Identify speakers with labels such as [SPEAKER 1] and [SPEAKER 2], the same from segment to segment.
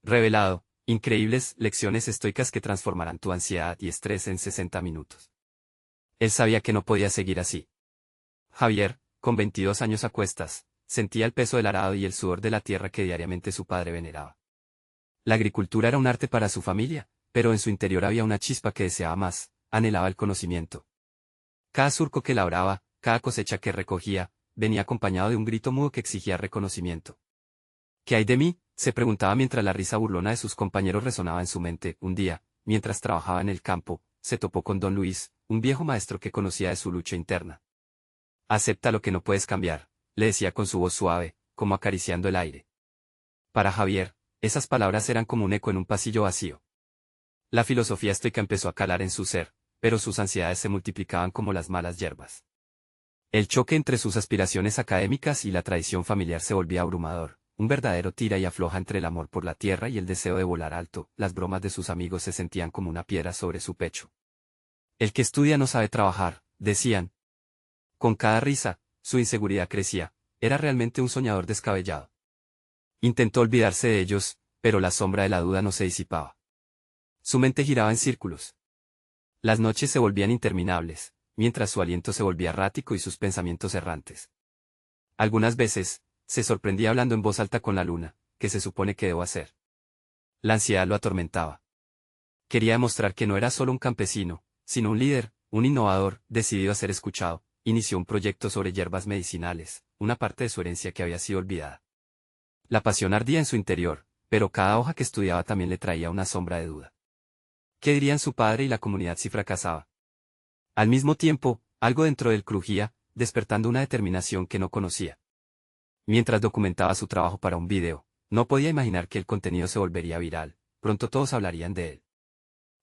[SPEAKER 1] Revelado, increíbles lecciones estoicas que transformarán tu ansiedad y estrés en 60 minutos. Él sabía que no podía seguir así. Javier, con 22 años a cuestas, sentía el peso del arado y el sudor de la tierra que diariamente su padre veneraba. La agricultura era un arte para su familia, pero en su interior había una chispa que deseaba más, anhelaba el conocimiento. Cada surco que labraba, cada cosecha que recogía, venía acompañado de un grito mudo que exigía reconocimiento. ¿Qué hay de mí?, se preguntaba mientras la risa burlona de sus compañeros resonaba en su mente. Un día, mientras trabajaba en el campo, se topó con don Luis, un viejo maestro que conocía de su lucha interna. Acepta lo que no puedes cambiar, le decía con su voz suave, como acariciando el aire. Para Javier, esas palabras eran como un eco en un pasillo vacío. La filosofía estoica empezó a calar en su ser, pero sus ansiedades se multiplicaban como las malas hierbas. El choque entre sus aspiraciones académicas y la tradición familiar se volvía abrumador. Un verdadero tira y afloja entre el amor por la tierra y el deseo de volar alto. Las bromas de sus amigos se sentían como una piedra sobre su pecho. El que estudia no sabe trabajar, decían. Con cada risa, su inseguridad crecía. Era realmente un soñador descabellado. Intentó olvidarse de ellos, pero la sombra de la duda no se disipaba. Su mente giraba en círculos. Las noches se volvían interminables, mientras su aliento se volvía errático y sus pensamientos errantes. Algunas veces, se sorprendía hablando en voz alta con la luna. ¿Qué se supone que debo hacer? La ansiedad lo atormentaba. Quería demostrar que no era solo un campesino, sino un líder, un innovador, decidido a ser escuchado. Inició un proyecto sobre hierbas medicinales, una parte de su herencia que había sido olvidada. La pasión ardía en su interior, pero cada hoja que estudiaba también le traía una sombra de duda. ¿Qué dirían su padre y la comunidad si fracasaba? Al mismo tiempo, algo dentro de él crujía, despertando una determinación que no conocía. Mientras documentaba su trabajo para un video, no podía imaginar que el contenido se volvería viral, pronto todos hablarían de él.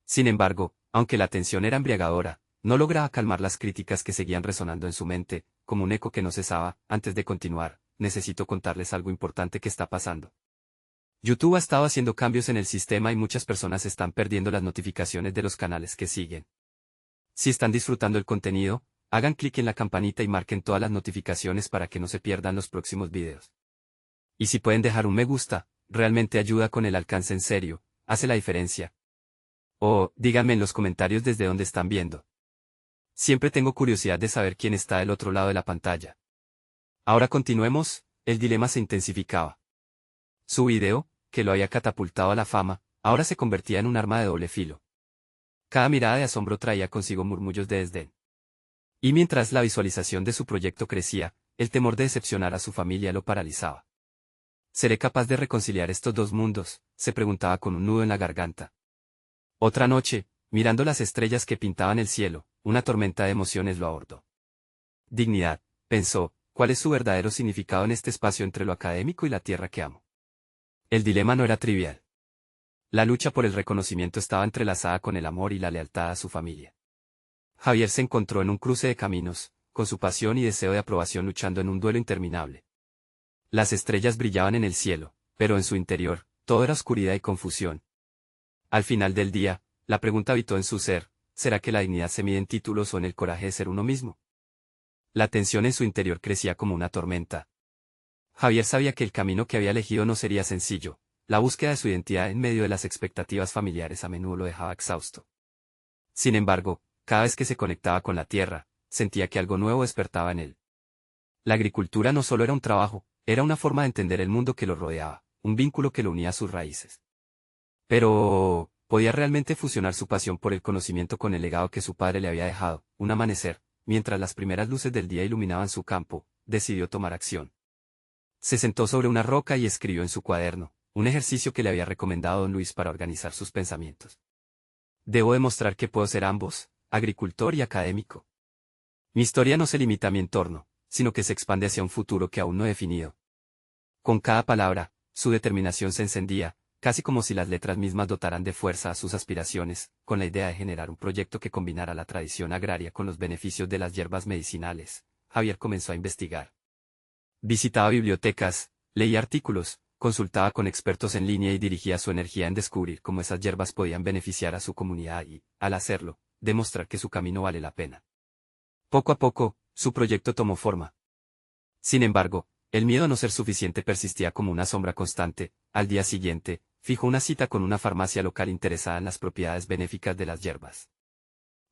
[SPEAKER 1] Sin embargo, aunque la tensión era embriagadora, no lograba calmar las críticas que seguían resonando en su mente, como un eco que no cesaba. Antes de continuar, necesito contarles algo importante que está pasando. YouTube ha estado haciendo cambios en el sistema y muchas personas están perdiendo las notificaciones de los canales que siguen. Si están disfrutando el contenido, hagan clic en la campanita y marquen todas las notificaciones para que no se pierdan los próximos videos. Y si pueden dejar un me gusta, realmente ayuda con el alcance en serio, hace la diferencia. O, díganme en los comentarios desde dónde están viendo. Siempre tengo curiosidad de saber quién está del otro lado de la pantalla. Ahora continuemos, el dilema se intensificaba. Su video, que lo había catapultado a la fama, ahora se convertía en un arma de doble filo. Cada mirada de asombro traía consigo murmullos de desdén. Y mientras la visualización de su proyecto crecía, el temor de decepcionar a su familia lo paralizaba. ¿Seré capaz de reconciliar estos dos mundos?, se preguntaba con un nudo en la garganta. Otra noche, mirando las estrellas que pintaban el cielo, una tormenta de emociones lo abordó. Dignidad, pensó, ¿cuál es su verdadero significado en este espacio entre lo académico y la tierra que amo? El dilema no era trivial. La lucha por el reconocimiento estaba entrelazada con el amor y la lealtad a su familia. Javier se encontró en un cruce de caminos, con su pasión y deseo de aprobación luchando en un duelo interminable. Las estrellas brillaban en el cielo, pero en su interior, todo era oscuridad y confusión. Al final del día, la pregunta habitó en su ser, ¿será que la dignidad se mide en títulos o en el coraje de ser uno mismo? La tensión en su interior crecía como una tormenta. Javier sabía que el camino que había elegido no sería sencillo. La búsqueda de su identidad en medio de las expectativas familiares a menudo lo dejaba exhausto. Sin embargo, cada vez que se conectaba con la tierra, sentía que algo nuevo despertaba en él. La agricultura no solo era un trabajo, era una forma de entender el mundo que lo rodeaba, un vínculo que lo unía a sus raíces. Pero, ¿podía realmente fusionar su pasión por el conocimiento con el legado que su padre le había dejado? Un amanecer, mientras las primeras luces del día iluminaban su campo, decidió tomar acción. Se sentó sobre una roca y escribió en su cuaderno, un ejercicio que le había recomendado don Luis para organizar sus pensamientos. Debo demostrar que puedo ser ambos, agricultor y académico. Mi historia no se limita a mi entorno, sino que se expande hacia un futuro que aún no he definido. Con cada palabra, su determinación se encendía, casi como si las letras mismas dotaran de fuerza a sus aspiraciones, con la idea de generar un proyecto que combinara la tradición agraria con los beneficios de las hierbas medicinales. Javier comenzó a investigar. Visitaba bibliotecas, leía artículos, consultaba con expertos en línea y dirigía su energía en descubrir cómo esas hierbas podían beneficiar a su comunidad y, al hacerlo, demostrar que su camino vale la pena. Poco a poco, su proyecto tomó forma. Sin embargo, el miedo a no ser suficiente persistía como una sombra constante. Al día siguiente, fijó una cita con una farmacia local interesada en las propiedades benéficas de las hierbas.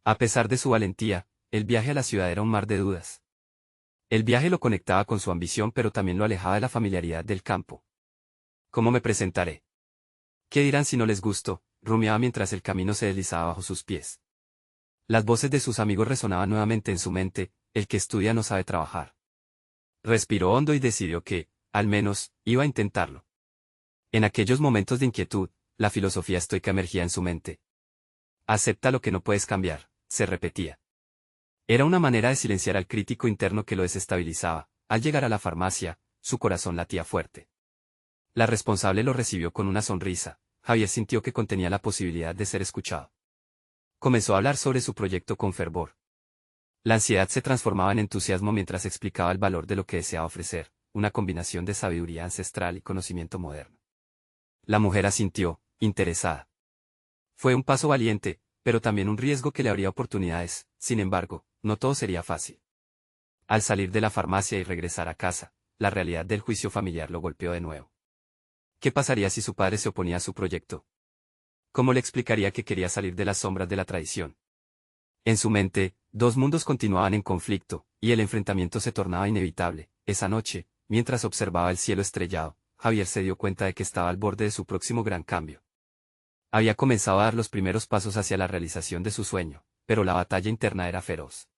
[SPEAKER 1] A pesar de su valentía, el viaje a la ciudad era un mar de dudas. El viaje lo conectaba con su ambición pero también lo alejaba de la familiaridad del campo. ¿Cómo me presentaré? ¿Qué dirán si no les gusto?, rumiaba mientras el camino se deslizaba bajo sus pies. Las voces de sus amigos resonaban nuevamente en su mente: el que estudia no sabe trabajar. Respiró hondo y decidió que, al menos, iba a intentarlo. En aquellos momentos de inquietud, la filosofía estoica emergía en su mente. Acepta lo que no puedes cambiar, se repetía. Era una manera de silenciar al crítico interno que lo desestabilizaba. Al llegar a la farmacia, su corazón latía fuerte. La responsable lo recibió con una sonrisa. Javier sintió que contenía la posibilidad de ser escuchado. Comenzó a hablar sobre su proyecto con fervor. La ansiedad se transformaba en entusiasmo mientras explicaba el valor de lo que deseaba ofrecer, una combinación de sabiduría ancestral y conocimiento moderno. La mujer asintió, interesada. Fue un paso valiente, pero también un riesgo que le abría oportunidades. Sin embargo, no todo sería fácil. Al salir de la farmacia y regresar a casa, la realidad del juicio familiar lo golpeó de nuevo. ¿Qué pasaría si su padre se oponía a su proyecto? ¿Cómo le explicaría que quería salir de las sombras de la tradición? En su mente, dos mundos continuaban en conflicto, y el enfrentamiento se tornaba inevitable. Esa noche, mientras observaba el cielo estrellado, Javier se dio cuenta de que estaba al borde de su próximo gran cambio. Había comenzado a dar los primeros pasos hacia la realización de su sueño, pero la batalla interna era feroz.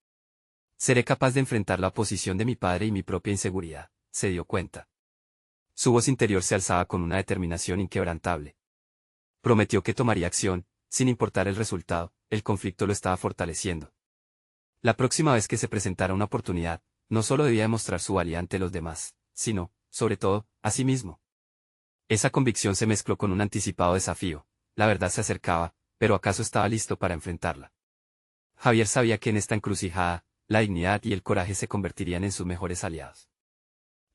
[SPEAKER 1] ¿Seré capaz de enfrentar la oposición de mi padre y mi propia inseguridad?, se dio cuenta. Su voz interior se alzaba con una determinación inquebrantable. Prometió que tomaría acción, sin importar el resultado. El conflicto lo estaba fortaleciendo. La próxima vez que se presentara una oportunidad, no solo debía demostrar su valía ante los demás, sino, sobre todo, a sí mismo. Esa convicción se mezcló con un anticipado desafío. La verdad se acercaba, pero ¿acaso estaba listo para enfrentarla? Javier sabía que en esta encrucijada, la dignidad y el coraje se convertirían en sus mejores aliados.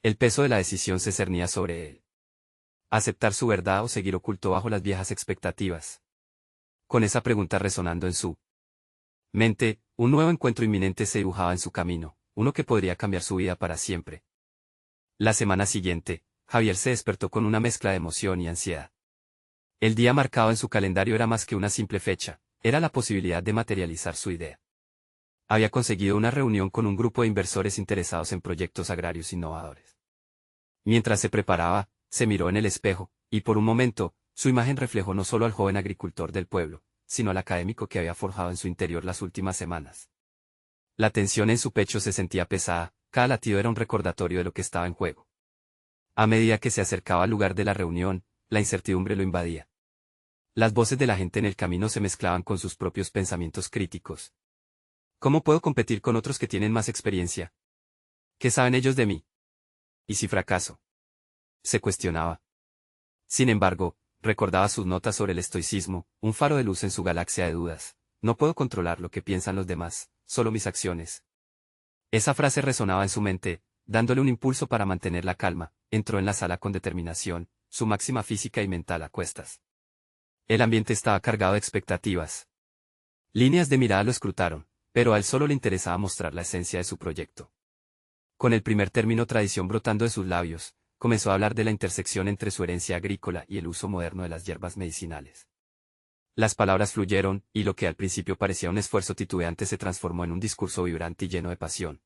[SPEAKER 1] El peso de la decisión se cernía sobre él. ¿Aceptar su verdad o seguir oculto bajo las viejas expectativas? Con esa pregunta resonando en su mente, un nuevo encuentro inminente se dibujaba en su camino, uno que podría cambiar su vida para siempre. La semana siguiente, Javier se despertó con una mezcla de emoción y ansiedad. El día marcado en su calendario era más que una simple fecha, era la posibilidad de materializar su idea. Había conseguido una reunión con un grupo de inversores interesados en proyectos agrarios innovadores. Mientras se preparaba, se miró en el espejo, y por un momento, su imagen reflejó no solo al joven agricultor del pueblo, sino al académico que había forjado en su interior las últimas semanas. La tensión en su pecho se sentía pesada, cada latido era un recordatorio de lo que estaba en juego. A medida que se acercaba al lugar de la reunión, la incertidumbre lo invadía. Las voces de la gente en el camino se mezclaban con sus propios pensamientos críticos. ¿Cómo puedo competir con otros que tienen más experiencia? ¿Qué saben ellos de mí? ¿Y si fracaso? Se cuestionaba. Sin embargo, recordaba sus notas sobre el estoicismo, un faro de luz en su galaxia de dudas. No puedo controlar lo que piensan los demás, solo mis acciones. Esa frase resonaba en su mente, dándole un impulso para mantener la calma. Entró en la sala con determinación, su máxima física y mental a cuestas. El ambiente estaba cargado de expectativas. Líneas de mirada lo escrutaron, pero a él solo le interesaba mostrar la esencia de su proyecto. Con el primer término tradición brotando de sus labios, comenzó a hablar de la intersección entre su herencia agrícola y el uso moderno de las hierbas medicinales. Las palabras fluyeron, y lo que al principio parecía un esfuerzo titubeante se transformó en un discurso vibrante y lleno de pasión.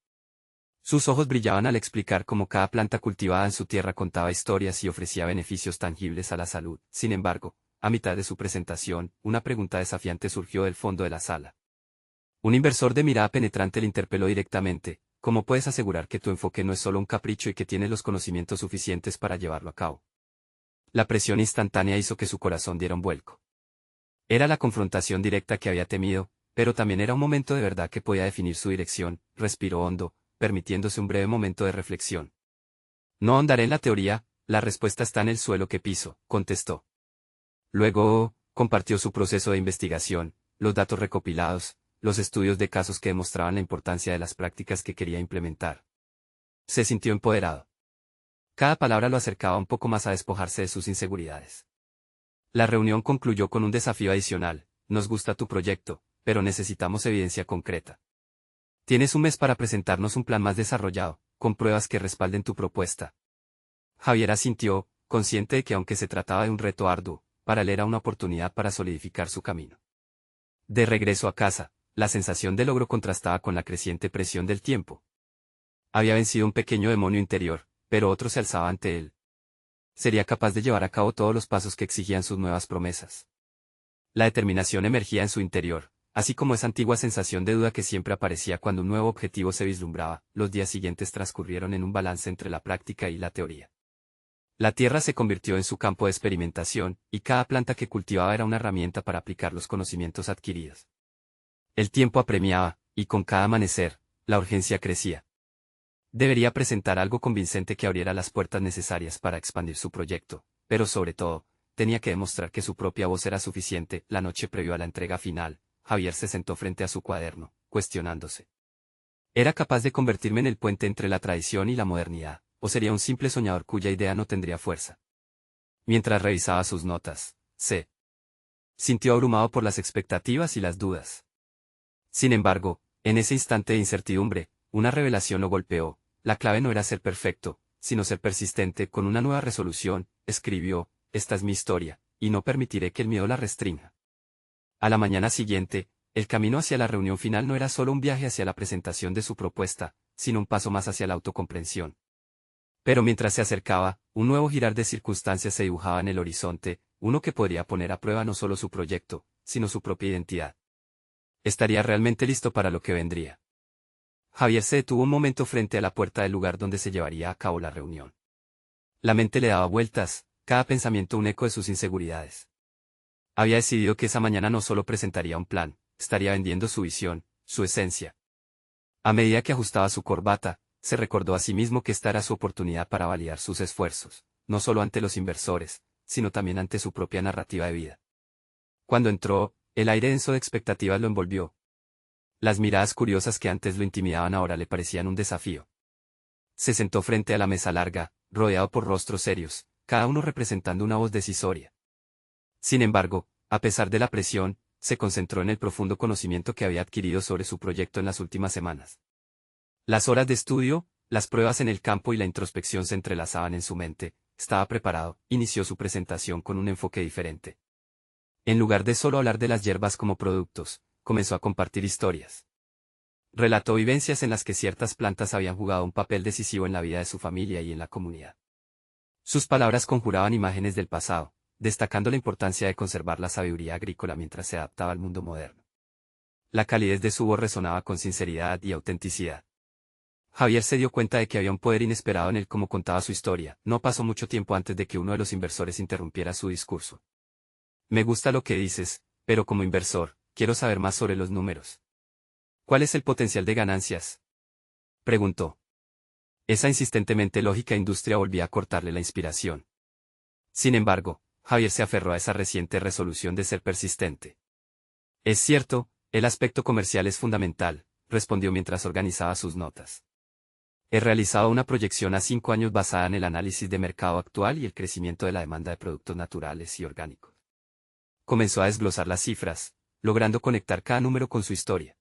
[SPEAKER 1] Sus ojos brillaban al explicar cómo cada planta cultivada en su tierra contaba historias y ofrecía beneficios tangibles a la salud. Sin embargo, a mitad de su presentación, una pregunta desafiante surgió del fondo de la sala. Un inversor de mirada penetrante le interpeló directamente: ¿cómo puedes asegurar que tu enfoque no es solo un capricho y que tienes los conocimientos suficientes para llevarlo a cabo? La presión instantánea hizo que su corazón diera un vuelco. Era la confrontación directa que había temido, pero también era un momento de verdad que podía definir su dirección. Respiró hondo, permitiéndose un breve momento de reflexión. No ahondaré en la teoría, la respuesta está en el suelo que piso, contestó. Luego, compartió su proceso de investigación, los datos recopilados, los estudios de casos que demostraban la importancia de las prácticas que quería implementar. Se sintió empoderado. Cada palabra lo acercaba un poco más a despojarse de sus inseguridades. La reunión concluyó con un desafío adicional: nos gusta tu proyecto, pero necesitamos evidencia concreta. Tienes un mes para presentarnos un plan más desarrollado, con pruebas que respalden tu propuesta. Javier asintió, consciente de que aunque se trataba de un reto arduo, para él era una oportunidad para solidificar su camino. De regreso a casa, la sensación de logro contrastaba con la creciente presión del tiempo. Había vencido un pequeño demonio interior, pero otro se alzaba ante él. Sería capaz de llevar a cabo todos los pasos que exigían sus nuevas promesas. La determinación emergía en su interior, así como esa antigua sensación de duda que siempre aparecía cuando un nuevo objetivo se vislumbraba. Los días siguientes transcurrieron en un balance entre la práctica y la teoría. La tierra se convirtió en su campo de experimentación, y cada planta que cultivaba era una herramienta para aplicar los conocimientos adquiridos. El tiempo apremiaba, y con cada amanecer, la urgencia crecía. Debería presentar algo convincente que abriera las puertas necesarias para expandir su proyecto, pero sobre todo, tenía que demostrar que su propia voz era suficiente. La noche previo a la entrega final, Javier se sentó frente a su cuaderno, cuestionándose. ¿Era capaz de convertirme en el puente entre la tradición y la modernidad, o sería un simple soñador cuya idea no tendría fuerza? Mientras revisaba sus notas, se sintió abrumado por las expectativas y las dudas. Sin embargo, en ese instante de incertidumbre, una revelación lo golpeó. La clave no era ser perfecto, sino ser persistente. Con una nueva resolución, escribió: esta es mi historia, y no permitiré que el miedo la restrinja. A la mañana siguiente, el camino hacia la reunión final no era solo un viaje hacia la presentación de su propuesta, sino un paso más hacia la autocomprensión. Pero mientras se acercaba, un nuevo girar de circunstancias se dibujaba en el horizonte, uno que podría poner a prueba no solo su proyecto, sino su propia identidad. ¿Estaría realmente listo para lo que vendría? Javier se detuvo un momento frente a la puerta del lugar donde se llevaría a cabo la reunión. La mente le daba vueltas, cada pensamiento un eco de sus inseguridades. Había decidido que esa mañana no solo presentaría un plan, estaría vendiendo su visión, su esencia. A medida que ajustaba su corbata, se recordó a sí mismo que esta era su oportunidad para validar sus esfuerzos, no solo ante los inversores, sino también ante su propia narrativa de vida. Cuando entró, el aire denso de expectativas lo envolvió. Las miradas curiosas que antes lo intimidaban ahora le parecían un desafío. Se sentó frente a la mesa larga, rodeado por rostros serios, cada uno representando una voz decisoria. Sin embargo, a pesar de la presión, se concentró en el profundo conocimiento que había adquirido sobre su proyecto en las últimas semanas. Las horas de estudio, las pruebas en el campo y la introspección se entrelazaban en su mente. Estaba preparado. Inició su presentación con un enfoque diferente. En lugar de solo hablar de las hierbas como productos, comenzó a compartir historias. Relató vivencias en las que ciertas plantas habían jugado un papel decisivo en la vida de su familia y en la comunidad. Sus palabras conjuraban imágenes del pasado, destacando la importancia de conservar la sabiduría agrícola mientras se adaptaba al mundo moderno. La calidez de su voz resonaba con sinceridad y autenticidad. Javier se dio cuenta de que había un poder inesperado en él como contaba su historia. No pasó mucho tiempo antes de que uno de los inversores interrumpiera su discurso. Me gusta lo que dices, pero como inversor, quiero saber más sobre los números. ¿Cuál es el potencial de ganancias?, preguntó. Esa insistentemente lógica industria volvía a cortarle la inspiración. Sin embargo, Javier se aferró a esa reciente resolución de ser persistente. Es cierto, el aspecto comercial es fundamental, respondió mientras organizaba sus notas. He realizado una proyección a 5 años basada en el análisis de mercado actual y el crecimiento de la demanda de productos naturales y orgánicos. Comenzó a desglosar las cifras, logrando conectar cada número con su historia.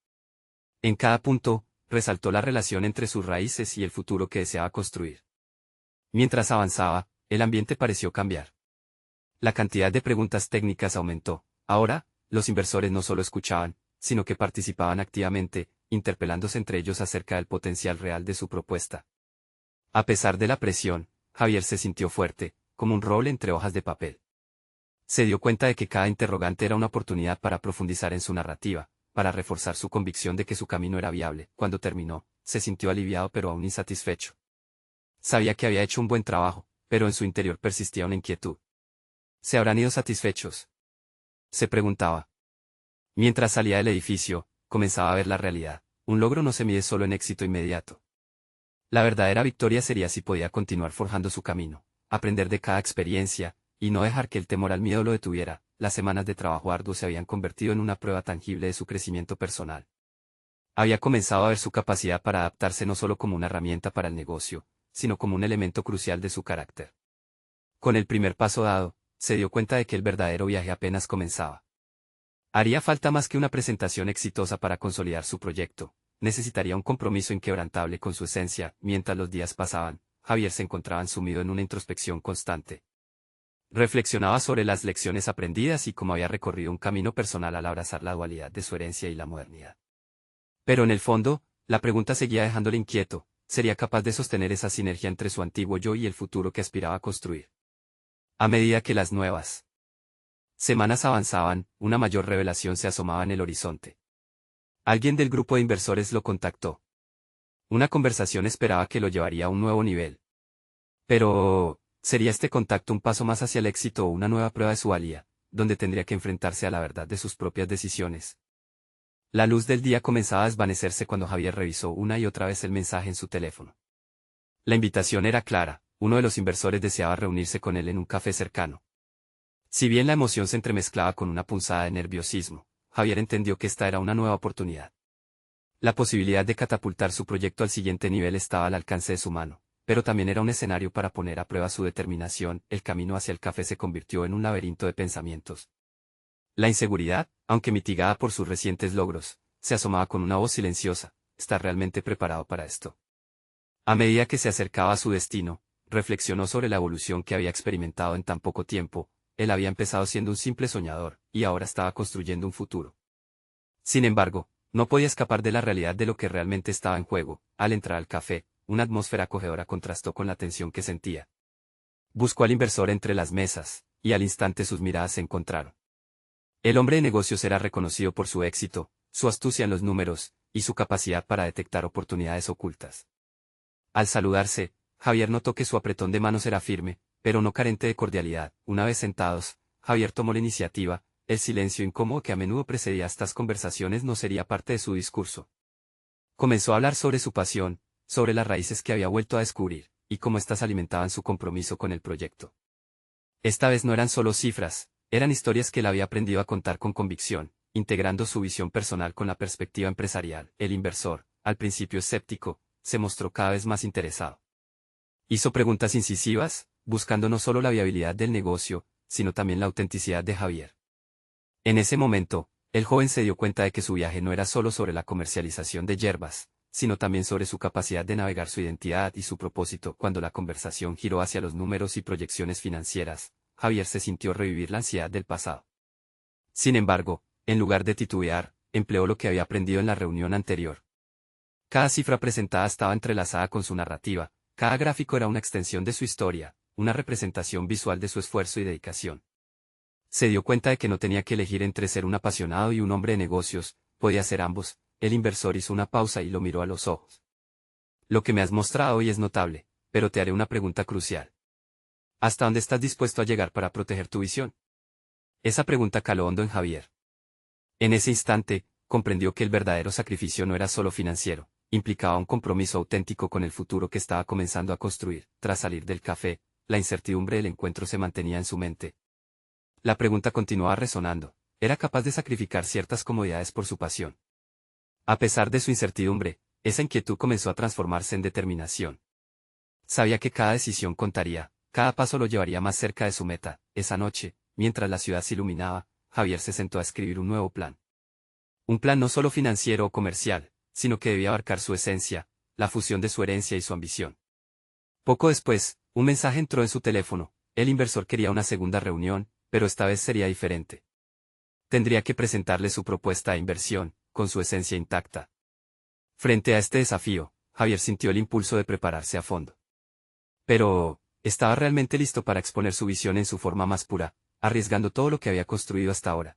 [SPEAKER 1] En cada punto, resaltó la relación entre sus raíces y el futuro que deseaba construir. Mientras avanzaba, el ambiente pareció cambiar. La cantidad de preguntas técnicas aumentó. Ahora, los inversores no solo escuchaban, sino que participaban activamente, interpelándose entre ellos acerca del potencial real de su propuesta. A pesar de la presión, Javier se sintió fuerte, como un roble entre hojas de papel. Se dio cuenta de que cada interrogante era una oportunidad para profundizar en su narrativa, para reforzar su convicción de que su camino era viable. Cuando terminó, se sintió aliviado pero aún insatisfecho. Sabía que había hecho un buen trabajo, pero en su interior persistía una inquietud. ¿Se habrán ido satisfechos?, se preguntaba. Mientras salía del edificio, comenzaba a ver la realidad. Un logro no se mide solo en éxito inmediato. La verdadera victoria sería si podía continuar forjando su camino, aprender de cada experiencia, y no dejar que el temor al miedo lo detuviera. Las semanas de trabajo arduo se habían convertido en una prueba tangible de su crecimiento personal. Había comenzado a ver su capacidad para adaptarse no solo como una herramienta para el negocio, sino como un elemento crucial de su carácter. Con el primer paso dado, se dio cuenta de que el verdadero viaje apenas comenzaba. Haría falta más que una presentación exitosa para consolidar su proyecto. Necesitaría un compromiso inquebrantable con su esencia. Mientras los días pasaban, Javier se encontraba sumido en una introspección constante. Reflexionaba sobre las lecciones aprendidas y cómo había recorrido un camino personal al abrazar la dualidad de su herencia y la modernidad. Pero en el fondo, la pregunta seguía dejándole inquieto: ¿sería capaz de sostener esa sinergia entre su antiguo yo y el futuro que aspiraba a construir? A medida que las nuevas semanas avanzaban, una mayor revelación se asomaba en el horizonte. Alguien del grupo de inversores lo contactó. Una conversación esperaba que lo llevaría a un nuevo nivel. Pero, ¿sería este contacto un paso más hacia el éxito o una nueva prueba de su valía, donde tendría que enfrentarse a la verdad de sus propias decisiones? La luz del día comenzaba a desvanecerse cuando Javier revisó una y otra vez el mensaje en su teléfono. La invitación era clara: uno de los inversores deseaba reunirse con él en un café cercano. Si bien la emoción se entremezclaba con una punzada de nerviosismo, Javier entendió que esta era una nueva oportunidad. La posibilidad de catapultar su proyecto al siguiente nivel estaba al alcance de su mano, pero también era un escenario para poner a prueba su determinación. El camino hacia el café se convirtió en un laberinto de pensamientos. La inseguridad, aunque mitigada por sus recientes logros, se asomaba con una voz silenciosa: ¿está realmente preparado para esto? A medida que se acercaba a su destino, reflexionó sobre la evolución que había experimentado en tan poco tiempo. Él había empezado siendo un simple soñador, y ahora estaba construyendo un futuro. Sin embargo, no podía escapar de la realidad de lo que realmente estaba en juego. Al entrar al café, una atmósfera acogedora contrastó con la tensión que sentía. Buscó al inversor entre las mesas, y al instante sus miradas se encontraron. El hombre de negocios era reconocido por su éxito, su astucia en los números, y su capacidad para detectar oportunidades ocultas. Al saludarse, Javier notó que su apretón de manos era firme, pero no carente de cordialidad. Una vez sentados, Javier tomó la iniciativa. El silencio incómodo que a menudo precedía estas conversaciones no sería parte de su discurso. Comenzó a hablar sobre su pasión, sobre las raíces que había vuelto a descubrir, y cómo éstas alimentaban su compromiso con el proyecto. Esta vez no eran solo cifras, eran historias que él había aprendido a contar con convicción, integrando su visión personal con la perspectiva empresarial. El inversor, al principio escéptico, se mostró cada vez más interesado. Hizo preguntas incisivas, buscando no solo la viabilidad del negocio, sino también la autenticidad de Javier. En ese momento, el joven se dio cuenta de que su viaje no era solo sobre la comercialización de yerbas, sino también sobre su capacidad de navegar su identidad y su propósito. Cuando la conversación giró hacia los números y proyecciones financieras, Javier se sintió revivir la ansiedad del pasado. Sin embargo, en lugar de titubear, empleó lo que había aprendido en la reunión anterior. Cada cifra presentada estaba entrelazada con su narrativa, cada gráfico era una extensión de su historia, una representación visual de su esfuerzo y dedicación. Se dio cuenta de que no tenía que elegir entre ser un apasionado y un hombre de negocios, podía ser ambos. El inversor hizo una pausa y lo miró a los ojos. Lo que me has mostrado hoy es notable, pero te haré una pregunta crucial. ¿Hasta dónde estás dispuesto a llegar para proteger tu visión? Esa pregunta caló hondo en Javier. En ese instante, comprendió que el verdadero sacrificio no era solo financiero, implicaba un compromiso auténtico con el futuro que estaba comenzando a construir. Tras salir del café, la incertidumbre del encuentro se mantenía en su mente. La pregunta continuaba resonando: ¿era capaz de sacrificar ciertas comodidades por su pasión? A pesar de su incertidumbre, esa inquietud comenzó a transformarse en determinación. Sabía que cada decisión contaría, cada paso lo llevaría más cerca de su meta. Esa noche, mientras la ciudad se iluminaba, Javier se sentó a escribir un nuevo plan. Un plan no solo financiero o comercial, sino que debía abarcar su esencia, la fusión de su herencia y su ambición. Poco después, un mensaje entró en su teléfono: el inversor quería una segunda reunión, pero esta vez sería diferente. Tendría que presentarle su propuesta de inversión, con su esencia intacta. Frente a este desafío, Javier sintió el impulso de prepararse a fondo. Pero, ¿estaba realmente listo para exponer su visión en su forma más pura, arriesgando todo lo que había construido hasta ahora?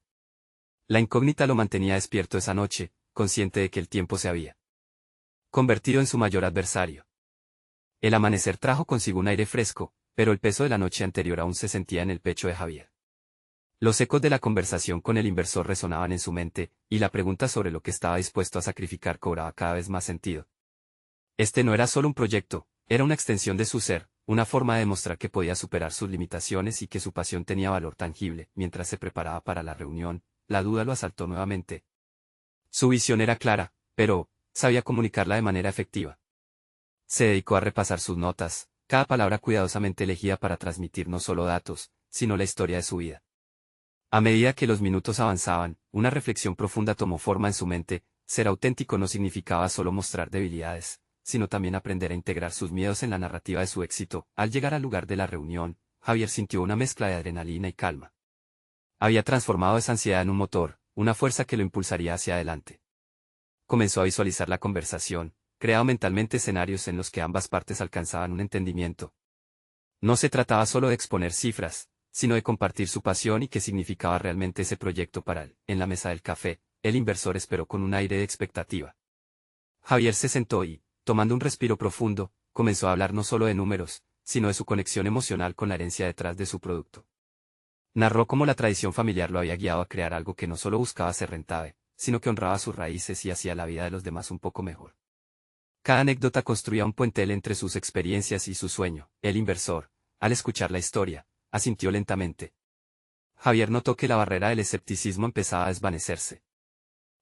[SPEAKER 1] La incógnita lo mantenía despierto esa noche, consciente de que el tiempo se había convertido en su mayor adversario. El amanecer trajo consigo un aire fresco, pero el peso de la noche anterior aún se sentía en el pecho de Javier. Los ecos de la conversación con el inversor resonaban en su mente, y la pregunta sobre lo que estaba dispuesto a sacrificar cobraba cada vez más sentido. Este no era solo un proyecto, era una extensión de su ser, una forma de demostrar que podía superar sus limitaciones y que su pasión tenía valor tangible. Mientras se preparaba para la reunión, la duda lo asaltó nuevamente. Su visión era clara, pero sabía comunicarla de manera efectiva. Se dedicó a repasar sus notas, cada palabra cuidadosamente elegida para transmitir no solo datos, sino la historia de su vida. A medida que los minutos avanzaban, una reflexión profunda tomó forma en su mente: ser auténtico no significaba solo mostrar debilidades, sino también aprender a integrar sus miedos en la narrativa de su éxito. Al llegar al lugar de la reunión, Javier sintió una mezcla de adrenalina y calma. Había transformado esa ansiedad en un motor, una fuerza que lo impulsaría hacia adelante. Comenzó a visualizar la conversación, creaba mentalmente escenarios en los que ambas partes alcanzaban un entendimiento. No se trataba solo de exponer cifras, sino de compartir su pasión y qué significaba realmente ese proyecto para él. En la mesa del café, el inversor esperó con un aire de expectativa. Javier se sentó y, tomando un respiro profundo, comenzó a hablar no solo de números, sino de su conexión emocional con la herencia detrás de su producto. Narró cómo la tradición familiar lo había guiado a crear algo que no solo buscaba ser rentable, sino que honraba sus raíces y hacía la vida de los demás un poco mejor. Cada anécdota construía un puente entre sus experiencias y su sueño. El inversor, al escuchar la historia, asintió lentamente. Javier notó que la barrera del escepticismo empezaba a desvanecerse.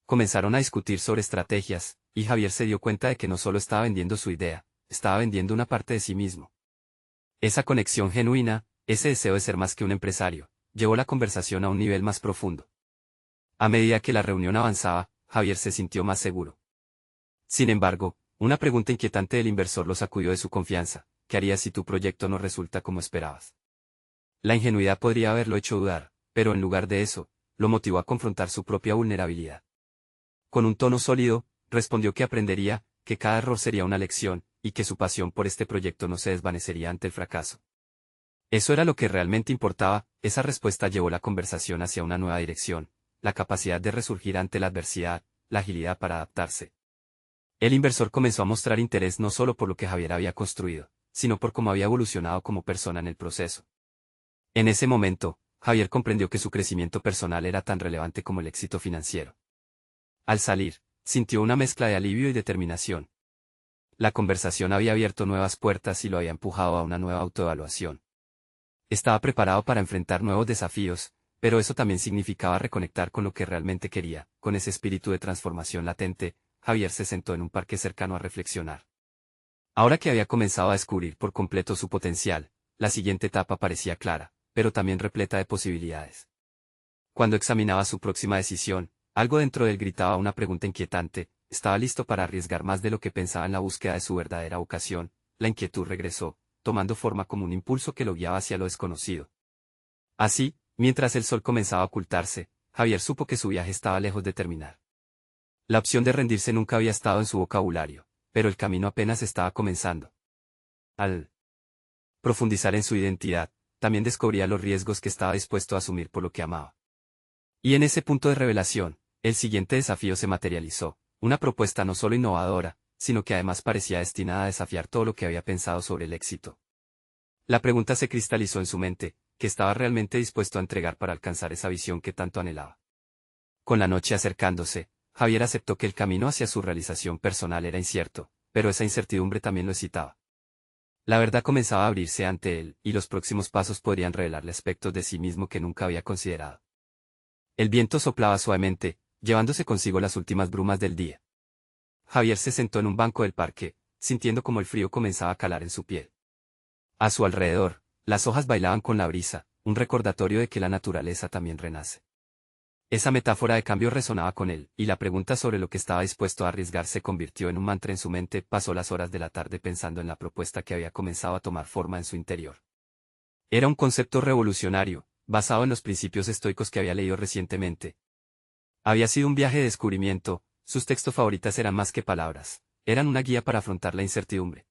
[SPEAKER 1] Comenzaron a discutir sobre estrategias, y Javier se dio cuenta de que no solo estaba vendiendo su idea, estaba vendiendo una parte de sí mismo. Esa conexión genuina, ese deseo de ser más que un empresario, llevó la conversación a un nivel más profundo. A medida que la reunión avanzaba, Javier se sintió más seguro. Sin embargo, una pregunta inquietante del inversor lo sacudió de su confianza: ¿qué harías si tu proyecto no resulta como esperabas? La ingenuidad podría haberlo hecho dudar, pero en lugar de eso, lo motivó a confrontar su propia vulnerabilidad. Con un tono sólido, respondió que aprendería, que cada error sería una lección, y que su pasión por este proyecto no se desvanecería ante el fracaso. Eso era lo que realmente importaba. Esa respuesta llevó la conversación hacia una nueva dirección: la capacidad de resurgir ante la adversidad, la agilidad para adaptarse. El inversor comenzó a mostrar interés no solo por lo que Javier había construido, sino por cómo había evolucionado como persona en el proceso. En ese momento, Javier comprendió que su crecimiento personal era tan relevante como el éxito financiero. Al salir, sintió una mezcla de alivio y determinación. La conversación había abierto nuevas puertas y lo había empujado a una nueva autoevaluación. Estaba preparado para enfrentar nuevos desafíos, pero eso también significaba reconectar con lo que realmente quería. Con ese espíritu de transformación latente, Javier se sentó en un parque cercano a reflexionar. Ahora que había comenzado a descubrir por completo su potencial, la siguiente etapa parecía clara, pero también repleta de posibilidades. Cuando examinaba su próxima decisión, algo dentro de él gritaba una pregunta inquietante: ¿estaba listo para arriesgar más de lo que pensaba en la búsqueda de su verdadera vocación? La inquietud regresó, tomando forma como un impulso que lo guiaba hacia lo desconocido. Así, mientras el sol comenzaba a ocultarse, Javier supo que su viaje estaba lejos de terminar. La opción de rendirse nunca había estado en su vocabulario, pero el camino apenas estaba comenzando. Al profundizar en su identidad, también descubría los riesgos que estaba dispuesto a asumir por lo que amaba. Y en ese punto de revelación, el siguiente desafío se materializó: una propuesta no solo innovadora, sino que además parecía destinada a desafiar todo lo que había pensado sobre el éxito. La pregunta se cristalizó en su mente: ¿qué estaba realmente dispuesto a entregar para alcanzar esa visión que tanto anhelaba? Con la noche acercándose, Javier aceptó que el camino hacia su realización personal era incierto, pero esa incertidumbre también lo excitaba. La verdad comenzaba a abrirse ante él, y los próximos pasos podrían revelarle aspectos de sí mismo que nunca había considerado. El viento soplaba suavemente, llevándose consigo las últimas brumas del día. Javier se sentó en un banco del parque, sintiendo como el frío comenzaba a calar en su piel. A su alrededor, las hojas bailaban con la brisa, un recordatorio de que la naturaleza también renace. Esa metáfora de cambio resonaba con él, y la pregunta sobre lo que estaba dispuesto a arriesgar se convirtió en un mantra en su mente. Pasó las horas de la tarde pensando en la propuesta que había comenzado a tomar forma en su interior. Era un concepto revolucionario, basado en los principios estoicos que había leído recientemente. Había sido un viaje de descubrimiento. Sus textos favoritos eran más que palabras, eran una guía para afrontar la incertidumbre.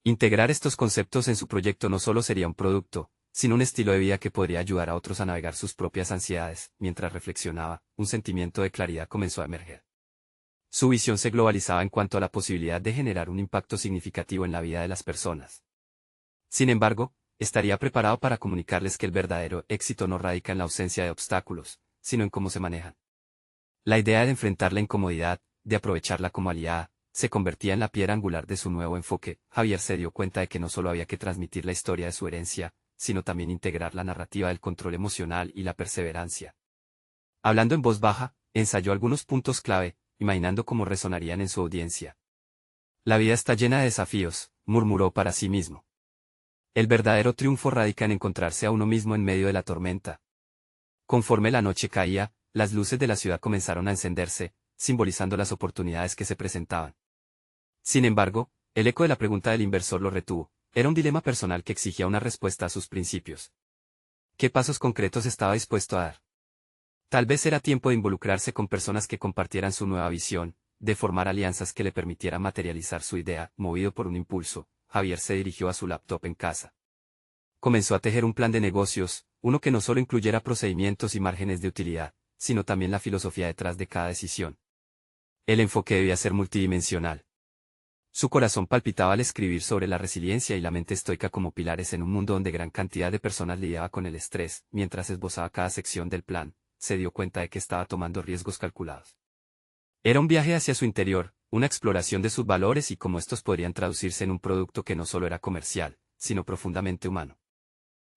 [SPEAKER 1] Integrar estos conceptos en su proyecto no solo sería un producto, sino un estilo de vida que podría ayudar a otros a navegar sus propias ansiedades. Mientras reflexionaba, un sentimiento de claridad comenzó a emerger. Su visión se globalizaba en cuanto a la posibilidad de generar un impacto significativo en la vida de las personas. Sin embargo, estaría preparado para comunicarles que el verdadero éxito no radica en la ausencia de obstáculos, sino en cómo se manejan. La idea de enfrentar la incomodidad, de aprovecharla como aliada, se convertía en la piedra angular de su nuevo enfoque. Javier se dio cuenta de que no solo había que transmitir la historia de su herencia, sino también integrar la narrativa del control emocional y la perseverancia. Hablando en voz baja, ensayó algunos puntos clave, imaginando cómo resonarían en su audiencia. La vida está llena de desafíos, murmuró para sí mismo. El verdadero triunfo radica en encontrarse a uno mismo en medio de la tormenta. Conforme la noche caía, las luces de la ciudad comenzaron a encenderse, simbolizando las oportunidades que se presentaban. Sin embargo, el eco de la pregunta del inversor lo retuvo: Era un dilema personal que exigía una respuesta a sus principios. ¿Qué pasos concretos estaba dispuesto a dar? Tal vez era tiempo de involucrarse con personas que compartieran su nueva visión, de formar alianzas que le permitieran materializar su idea. Movido por un impulso, Javier se dirigió a su laptop en casa. Comenzó a tejer un plan de negocios, uno que no solo incluyera procedimientos y márgenes de utilidad, sino también la filosofía detrás de cada decisión. El enfoque debía ser multidimensional. Su corazón palpitaba al escribir sobre la resiliencia y la mente estoica como pilares en un mundo donde gran cantidad de personas lidiaba con el estrés. Mientras esbozaba cada sección del plan, se dio cuenta de que estaba tomando riesgos calculados. Era un viaje hacia su interior, una exploración de sus valores y cómo estos podrían traducirse en un producto que no solo era comercial, sino profundamente humano.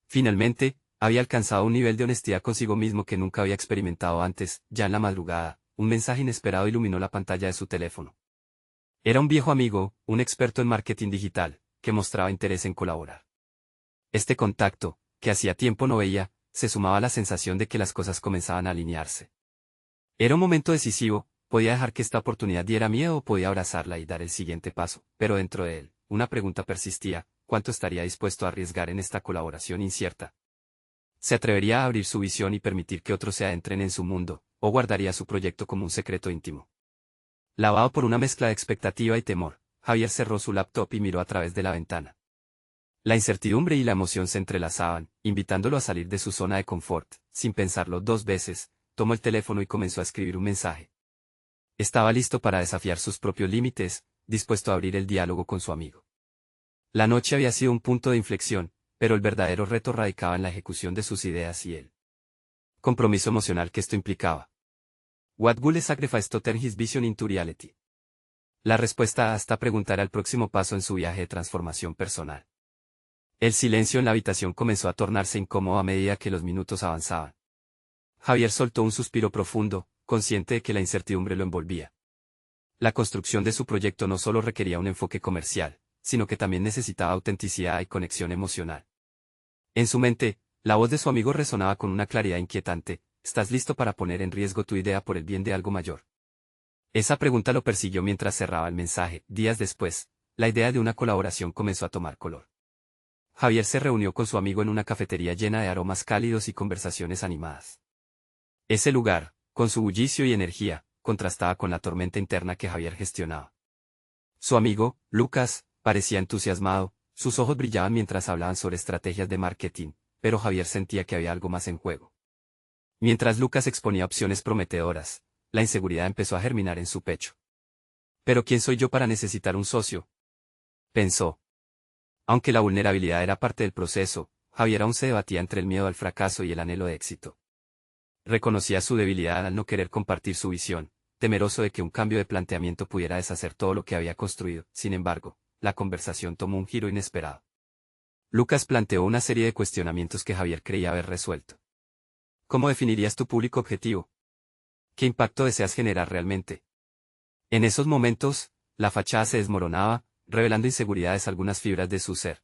[SPEAKER 1] Finalmente, había alcanzado un nivel de honestidad consigo mismo que nunca había experimentado antes. Ya en la madrugada, un mensaje inesperado iluminó la pantalla de su teléfono. Era un viejo amigo, un experto en marketing digital, que mostraba interés en colaborar. Este contacto, que hacía tiempo no veía, se sumaba a la sensación de que las cosas comenzaban a alinearse. Era un momento decisivo, podía dejar que esta oportunidad diera miedo o podía abrazarla y dar el siguiente paso, pero dentro de él, una pregunta persistía: ¿cuánto estaría dispuesto a arriesgar en esta colaboración incierta? ¿Se atrevería a abrir su visión y permitir que otros se adentren en su mundo, o guardaría su proyecto como un secreto íntimo? Lavado por una mezcla de expectativa y temor, Javier cerró su laptop y miró a través de la ventana. La incertidumbre y la emoción se entrelazaban, invitándolo a salir de su zona de confort. Sin pensarlo dos veces, tomó el teléfono y comenzó a escribir un mensaje. Estaba listo para desafiar sus propios límites, dispuesto a abrir el diálogo con su amigo. La noche había sido un punto de inflexión, pero el verdadero reto radicaba en la ejecución de sus ideas y el compromiso emocional que esto implicaba. What will a sacrifice to turn his vision into reality? La respuesta a esta pregunta era el próximo paso en su viaje de transformación personal. El silencio en la habitación comenzó a tornarse incómodo a medida que los minutos avanzaban. Javier soltó un suspiro profundo, consciente de que la incertidumbre lo envolvía. La construcción de su proyecto no solo requería un enfoque comercial, sino que también necesitaba autenticidad y conexión emocional. En su mente, la voz de su amigo resonaba con una claridad inquietante: ¿estás listo para poner en riesgo tu idea por el bien de algo mayor? Esa pregunta lo persiguió mientras cerraba el mensaje. Días después, la idea de una colaboración comenzó a tomar color. Javier se reunió con su amigo en una cafetería llena de aromas cálidos y conversaciones animadas. Ese lugar, con su bullicio y energía, contrastaba con la tormenta interna que Javier gestionaba. Su amigo, Lucas, parecía entusiasmado, sus ojos brillaban mientras hablaban sobre estrategias de marketing, pero Javier sentía que había algo más en juego. Mientras Lucas exponía opciones prometedoras, la inseguridad empezó a germinar en su pecho. ¿Pero quién soy yo para necesitar un socio?, pensó. Aunque la vulnerabilidad era parte del proceso, Javier aún se debatía entre el miedo al fracaso y el anhelo de éxito. Reconocía su debilidad al no querer compartir su visión, temeroso de que un cambio de planteamiento pudiera deshacer todo lo que había construido. Sin embargo, la conversación tomó un giro inesperado. Lucas planteó una serie de cuestionamientos que Javier creía haber resuelto. ¿Cómo definirías tu público objetivo? ¿Qué impacto deseas generar realmente? En esos momentos, la fachada se desmoronaba, revelando inseguridades algunas fibras de su ser.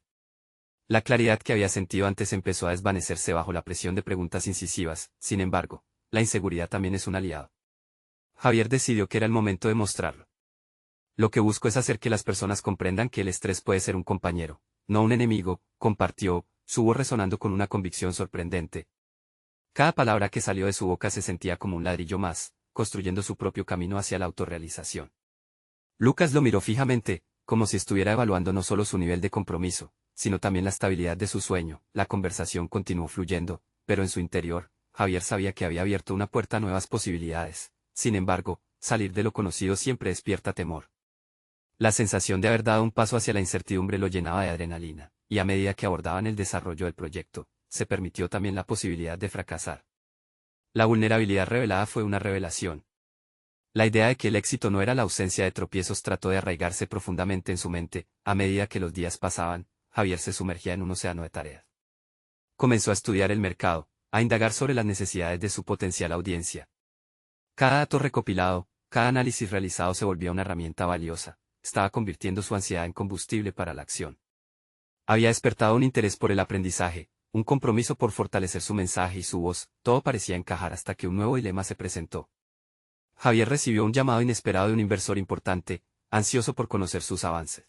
[SPEAKER 1] La claridad que había sentido antes empezó a desvanecerse bajo la presión de preguntas incisivas. Sin embargo, la inseguridad también es un aliado. Javier decidió que era el momento de mostrarlo. Lo que busco es hacer que las personas comprendan que el estrés puede ser un compañero, no un enemigo, compartió, su voz resonando con una convicción sorprendente. Cada palabra que salió de su boca se sentía como un ladrillo más, construyendo su propio camino hacia la autorrealización. Lucas lo miró fijamente, como si estuviera evaluando no solo su nivel de compromiso, sino también la estabilidad de su sueño. La conversación continuó fluyendo, pero en su interior, Javier sabía que había abierto una puerta a nuevas posibilidades. Sin embargo, salir de lo conocido siempre despierta temor. La sensación de haber dado un paso hacia la incertidumbre lo llenaba de adrenalina, y a medida que abordaban el desarrollo del proyecto, se permitió también la posibilidad de fracasar. La vulnerabilidad revelada fue una revelación. La idea de que el éxito no era la ausencia de tropiezos trató de arraigarse profundamente en su mente. A medida que los días pasaban, Javier se sumergía en un océano de tareas. Comenzó a estudiar el mercado, a indagar sobre las necesidades de su potencial audiencia. Cada dato recopilado, cada análisis realizado se volvía una herramienta valiosa. Estaba convirtiendo su ansiedad en combustible para la acción. Había despertado un interés por el aprendizaje, un compromiso por fortalecer su mensaje y su voz. Todo parecía encajar hasta que un nuevo dilema se presentó. Javier recibió un llamado inesperado de un inversor importante, ansioso por conocer sus avances.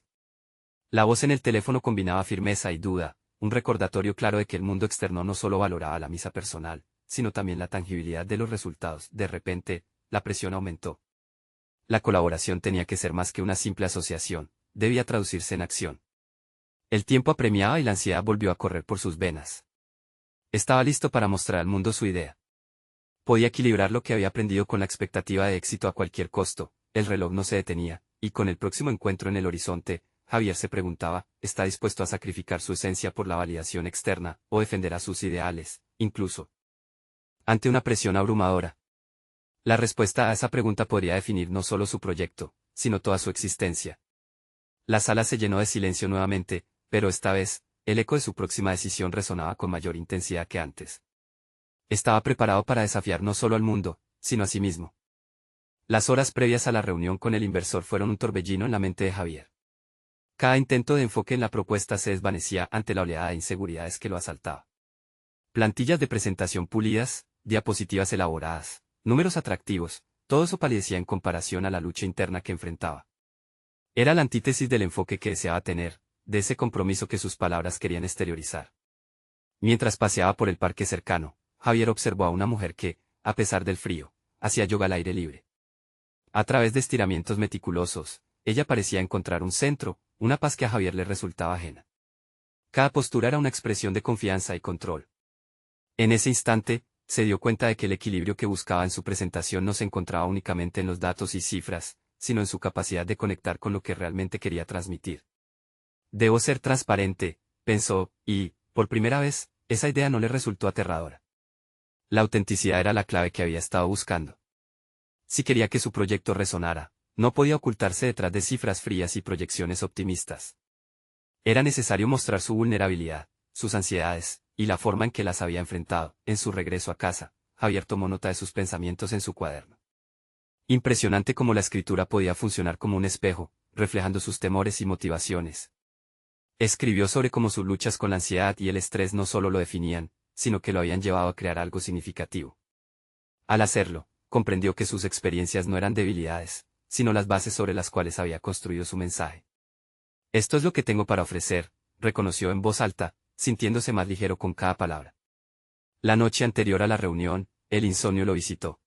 [SPEAKER 1] La voz en el teléfono combinaba firmeza y duda, un recordatorio claro de que el mundo externo no solo valoraba la misa personal, sino también la tangibilidad de los resultados. De repente, la presión aumentó. La colaboración tenía que ser más que una simple asociación, debía traducirse en acción. El tiempo apremiaba y la ansiedad volvió a correr por sus venas. Estaba listo para mostrar al mundo su idea. Podía equilibrar lo que había aprendido con la expectativa de éxito a cualquier costo, el reloj no se detenía, y con el próximo encuentro en el horizonte, Javier se preguntaba, ¿está dispuesto a sacrificar su esencia por la validación externa, o defenderá sus ideales, incluso ante una presión abrumadora? La respuesta a esa pregunta podría definir no solo su proyecto, sino toda su existencia. La sala se llenó de silencio nuevamente, pero esta vez, el eco de su próxima decisión resonaba con mayor intensidad que antes. Estaba preparado para desafiar no solo al mundo, sino a sí mismo. Las horas previas a la reunión con el inversor fueron un torbellino en la mente de Javier. Cada intento de enfoque en la propuesta se desvanecía ante la oleada de inseguridades que lo asaltaba. Plantillas de presentación pulidas, diapositivas elaboradas, números atractivos, todo eso palidecía en comparación a la lucha interna que enfrentaba. Era la antítesis del enfoque que deseaba tener, de ese compromiso que sus palabras querían exteriorizar. Mientras paseaba por el parque cercano, Javier observó a una mujer que, a pesar del frío, hacía yoga al aire libre. A través de estiramientos meticulosos, ella parecía encontrar un centro, una paz que a Javier le resultaba ajena. Cada postura era una expresión de confianza y control. En ese instante, se dio cuenta de que el equilibrio que buscaba en su presentación no se encontraba únicamente en los datos y cifras, sino en su capacidad de conectar con lo que realmente quería transmitir. Debo ser transparente, pensó, y, por primera vez, esa idea no le resultó aterradora. La autenticidad era la clave que había estado buscando. Si quería que su proyecto resonara, no podía ocultarse detrás de cifras frías y proyecciones optimistas. Era necesario mostrar su vulnerabilidad, sus ansiedades, y la forma en que las había enfrentado. En su regreso a casa, Javier tomó nota de sus pensamientos en su cuaderno. Impresionante cómo la escritura podía funcionar como un espejo, reflejando sus temores y motivaciones. Escribió sobre cómo sus luchas con la ansiedad y el estrés no solo lo definían, sino que lo habían llevado a crear algo significativo. Al hacerlo, comprendió que sus experiencias no eran debilidades, sino las bases sobre las cuales había construido su mensaje. Esto es lo que tengo para ofrecer, reconoció en voz alta, sintiéndose más ligero con cada palabra. La noche anterior a la reunión, el insomnio lo visitó.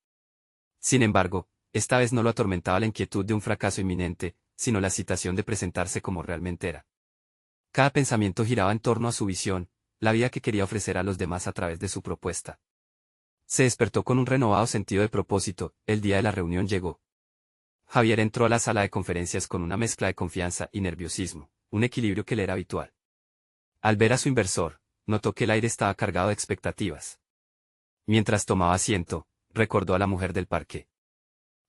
[SPEAKER 1] Sin embargo, esta vez no lo atormentaba la inquietud de un fracaso inminente, sino la excitación de presentarse como realmente era. Cada pensamiento giraba en torno a su visión, la vida que quería ofrecer a los demás a través de su propuesta. Se despertó con un renovado sentido de propósito. El día de la reunión llegó. Javier entró a la sala de conferencias con una mezcla de confianza y nerviosismo, un equilibrio que le era habitual. Al ver a su inversor, notó que el aire estaba cargado de expectativas. Mientras tomaba asiento, recordó a la mujer del parque.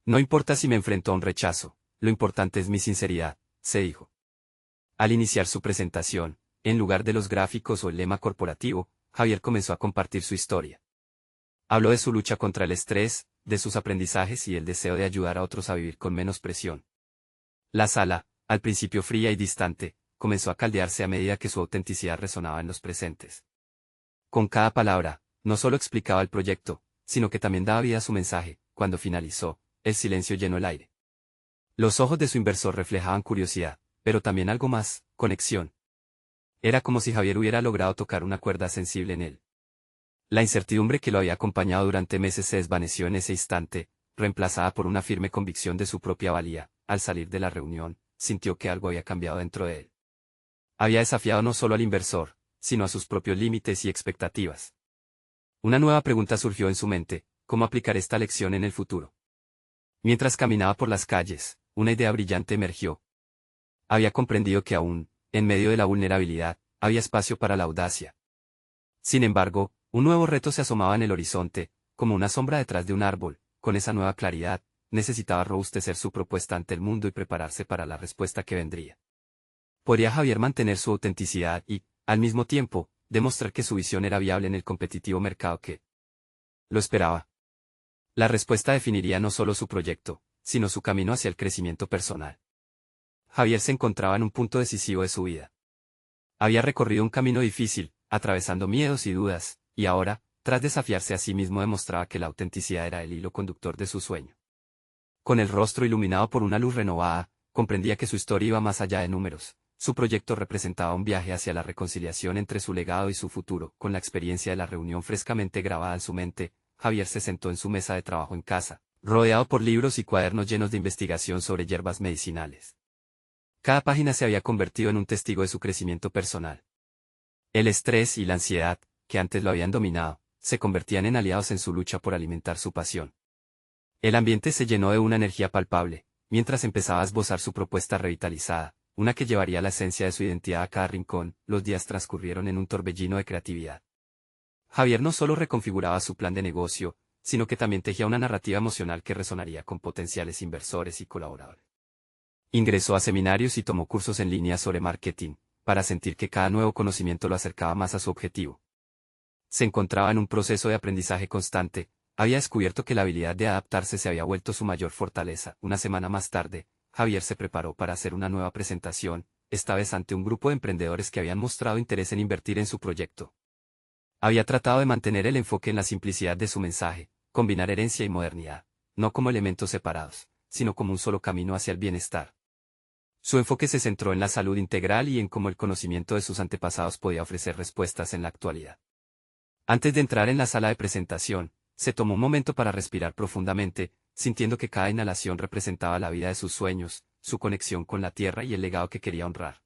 [SPEAKER 1] No importa si me enfrento a un rechazo, lo importante es mi sinceridad, se dijo. Al iniciar su presentación, en lugar de los gráficos o el lema corporativo, Javier comenzó a compartir su historia. Habló de su lucha contra el estrés, de sus aprendizajes y el deseo de ayudar a otros a vivir con menos presión. La sala, al principio fría y distante, comenzó a caldearse a medida que su autenticidad resonaba en los presentes. Con cada palabra, no solo explicaba el proyecto, sino que también daba vida a su mensaje. Cuando finalizó, el silencio llenó el aire. Los ojos de su inversor reflejaban curiosidad, pero también algo más, conexión. Era como si Javier hubiera logrado tocar una cuerda sensible en él. La incertidumbre que lo había acompañado durante meses se desvaneció en ese instante, reemplazada por una firme convicción de su propia valía. Al salir de la reunión, sintió que algo había cambiado dentro de él. Había desafiado no solo al inversor, sino a sus propios límites y expectativas. Una nueva pregunta surgió en su mente: ¿cómo aplicar esta lección en el futuro? Mientras caminaba por las calles, una idea brillante emergió. Había comprendido que aún, en medio de la vulnerabilidad, había espacio para la audacia. Sin embargo, un nuevo reto se asomaba en el horizonte, como una sombra detrás de un árbol. Con esa nueva claridad, necesitaba robustecer su propuesta ante el mundo y prepararse para la respuesta que vendría. ¿Podría Javier mantener su autenticidad y, al mismo tiempo, demostrar que su visión era viable en el competitivo mercado que lo esperaba? La respuesta definiría no solo su proyecto, sino su camino hacia el crecimiento personal. Javier se encontraba en un punto decisivo de su vida. Había recorrido un camino difícil, atravesando miedos y dudas, y ahora, tras desafiarse a sí mismo, demostraba que la autenticidad era el hilo conductor de su sueño. Con el rostro iluminado por una luz renovada, comprendía que su historia iba más allá de números, Su proyecto representaba un viaje hacia la reconciliación entre su legado y su futuro. Con la experiencia de la reunión frescamente grabada en su mente, Javier se sentó en su mesa de trabajo en casa, rodeado por libros y cuadernos llenos de investigación sobre hierbas medicinales. Cada página se había convertido en un testigo de su crecimiento personal. El estrés y la ansiedad, que antes lo habían dominado, se convertían en aliados en su lucha por alimentar su pasión. El ambiente se llenó de una energía palpable, mientras empezaba a esbozar su propuesta revitalizada, una que llevaría la esencia de su identidad a cada rincón. Los días transcurrieron en un torbellino de creatividad. Javier no solo reconfiguraba su plan de negocio, sino que también tejía una narrativa emocional que resonaría con potenciales inversores y colaboradores. Ingresó a seminarios y tomó cursos en línea sobre marketing, para sentir que cada nuevo conocimiento lo acercaba más a su objetivo. Se encontraba en un proceso de aprendizaje constante. Había descubierto que la habilidad de adaptarse se había vuelto su mayor fortaleza. Una semana más tarde, Javier se preparó para hacer una nueva presentación, esta vez ante un grupo de emprendedores que habían mostrado interés en invertir en su proyecto. Había tratado de mantener el enfoque en la simplicidad de su mensaje, combinar herencia y modernidad, no como elementos separados, sino como un solo camino hacia el bienestar. Su enfoque se centró en la salud integral y en cómo el conocimiento de sus antepasados podía ofrecer respuestas en la actualidad. Antes de entrar en la sala de presentación, se tomó un momento para respirar profundamente, sintiendo que cada inhalación representaba la vida de sus sueños, su conexión con la tierra y el legado que quería honrar.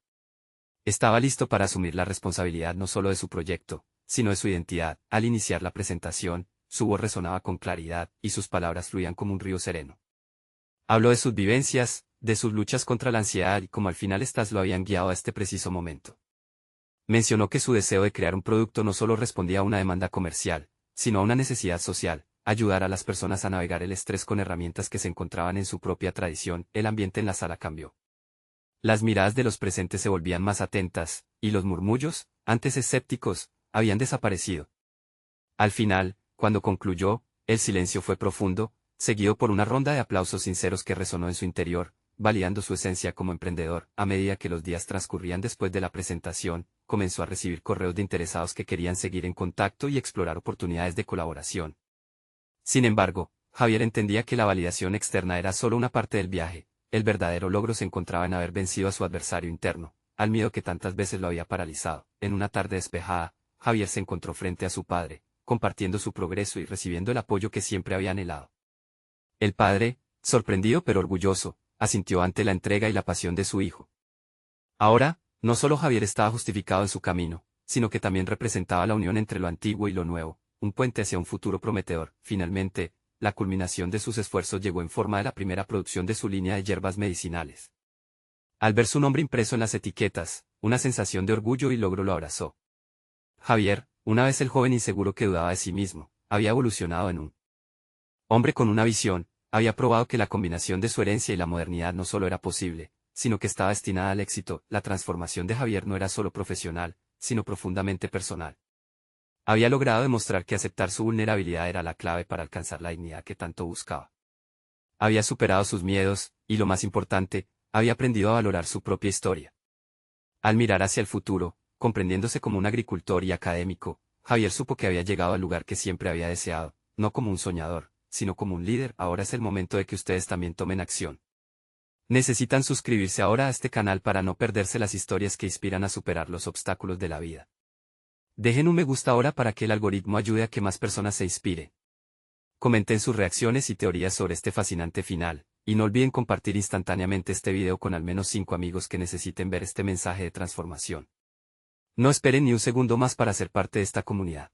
[SPEAKER 1] Estaba listo para asumir la responsabilidad no solo de su proyecto, sino de su identidad. Al iniciar la presentación, su voz resonaba con claridad, y sus palabras fluían como un río sereno. Habló de sus vivencias, de sus luchas contra la ansiedad y cómo al final éstas lo habían guiado a este preciso momento. Mencionó que su deseo de crear un producto no solo respondía a una demanda comercial, sino a una necesidad social: ayudar a las personas a navegar el estrés con herramientas que se encontraban en su propia tradición. El ambiente en la sala cambió. Las miradas de los presentes se volvían más atentas, y los murmullos, antes escépticos, habían desaparecido. Al final, cuando concluyó, el silencio fue profundo, seguido por una ronda de aplausos sinceros que resonó en su interior, validando su esencia como emprendedor. A medida que los días transcurrían después de la presentación, comenzó a recibir correos de interesados que querían seguir en contacto y explorar oportunidades de colaboración. Sin embargo, Javier entendía que la validación externa era solo una parte del viaje. El verdadero logro se encontraba en haber vencido a su adversario interno, al miedo que tantas veces lo había paralizado. En una tarde despejada, Javier se encontró frente a su padre, compartiendo su progreso y recibiendo el apoyo que siempre había anhelado. El padre, sorprendido pero orgulloso, asintió ante la entrega y la pasión de su hijo. Ahora, no solo Javier estaba justificado en su camino, sino que también representaba la unión entre lo antiguo y lo nuevo, un puente hacia un futuro prometedor. Finalmente, la culminación de sus esfuerzos llegó en forma de la primera producción de su línea de hierbas medicinales. Al ver su nombre impreso en las etiquetas, una sensación de orgullo y logro lo abrazó. Javier, una vez el joven inseguro que dudaba de sí mismo, había evolucionado en un hombre con una visión. Había probado que la combinación de su herencia y la modernidad no solo era posible, sino que estaba destinada al éxito. La transformación de Javier no era solo profesional, sino profundamente personal. Había logrado demostrar que aceptar su vulnerabilidad era la clave para alcanzar la dignidad que tanto buscaba. Había superado sus miedos, y lo más importante, había aprendido a valorar su propia historia. Al mirar hacia el futuro, comprendiéndose como un agricultor y académico, Javier supo que había llegado al lugar que siempre había deseado, no como un soñador, sino como un líder. Ahora es el momento de que ustedes también tomen acción. Necesitan suscribirse ahora a este canal para no perderse las historias que inspiran a superar los obstáculos de la vida. Dejen un me gusta ahora para que el algoritmo ayude a que más personas se inspiren. Comenten sus reacciones y teorías sobre este fascinante final, y no olviden compartir instantáneamente este video con al menos 5 amigos que necesiten ver este mensaje de transformación. No esperen ni un segundo más para ser parte de esta comunidad.